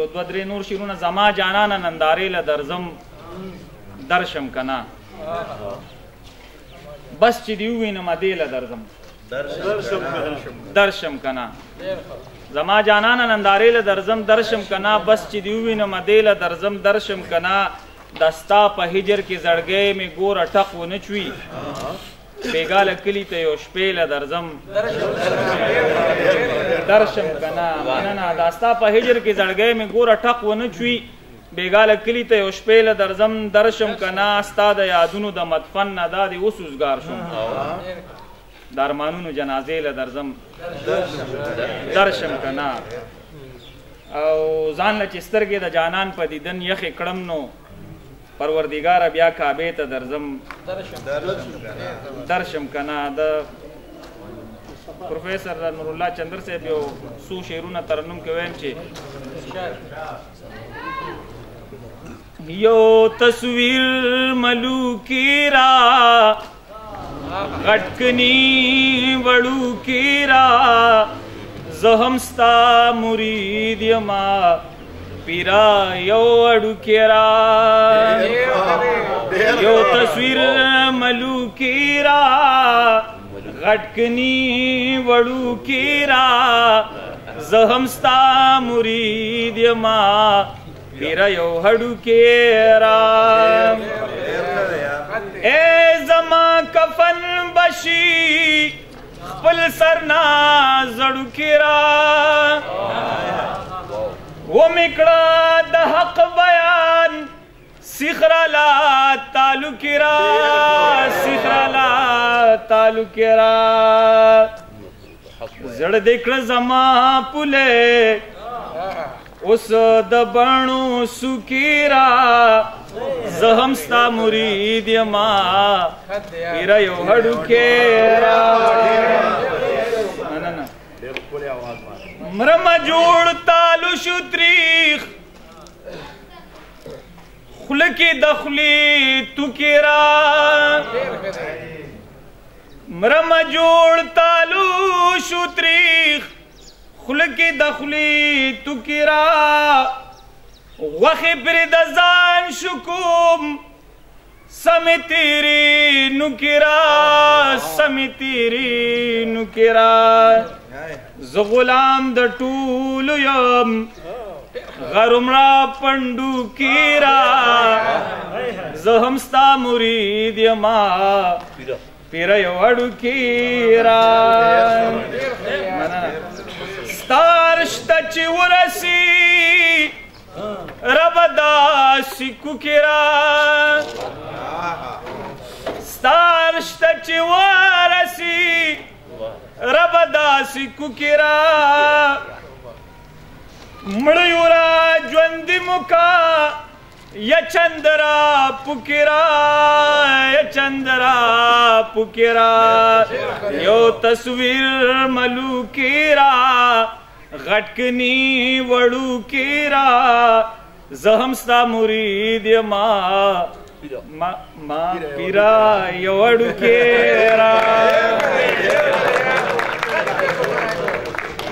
دو درې نور شیرونه زما جانانه نندارې له درځم درشم کنا بس چې دی ووینم دې له درځم درشم کنا زما جانانه نندارې له درځم درشم کنا بس چې دی ووینم دې له درځم درشم کنا دستا په هجر کې زړګی مې ګوره ټق ونه چوي بیګاله کلي ته یو شپې له درځم درشم کنا نه داستا په هجر کې زړګی مې ګوره ټق ونه چوي بیګاله کلي ته یو شپې له درځم درشم کنا ستا د یادونو د مدفن نه دا دې اوس وزګار شم د ارمانونو جنازې له درځم درشم کنا او ځان له چې سترګې د جانان په دیدن یخې کړم نو پروردگار بیا کعبه ته درځم درشم کنا د پروفیسر نور الله چندر صاحب یو څو شعرونه ترنم کې وایم چې یو تصویر ملوکی را غټکنی وړو کی را زهم ستا مرید یما پیرا یو اڑو کیرا یو تصویر ملوکی را غټکنی وړو کیرا زهم ستا مرید یما پیرا یو اڑو کیرا اے زما کفن بشی خپل سرنا زړو کیرا و مکڑا د حق بیان سخرالا تعلق را سخرالا تعلق را زړ دکړه زما پوله اوس د بڼو سکیرا زهم ستا مرید یما پیرا یو هډو کیرا مرم جوړ تالو شو تریخ خلکی دخلی تو کیرا مرم جوړ تالو شو تریخ خلکی دخلی تو کیرا وخی پر دزان شکوم سمی تیری نکیرا سمی تیری نکیرا ز غلام د ټولو یم غرم را پندو کیرا زهم ستا مرید یما پیرا یو اڑو کیرا ستارشتا چی ورسی رب داسی ککیرا ستارشتا چی ورسی رب داسی ککیرا مڑیورا جوندی مکا یا چندرا پکیرا یا چندرا پکیرا یو تصویر ملوکیرا غټکنی وړو کیرا زهم ستا مرید یما ما پیرا یو وړو کیرا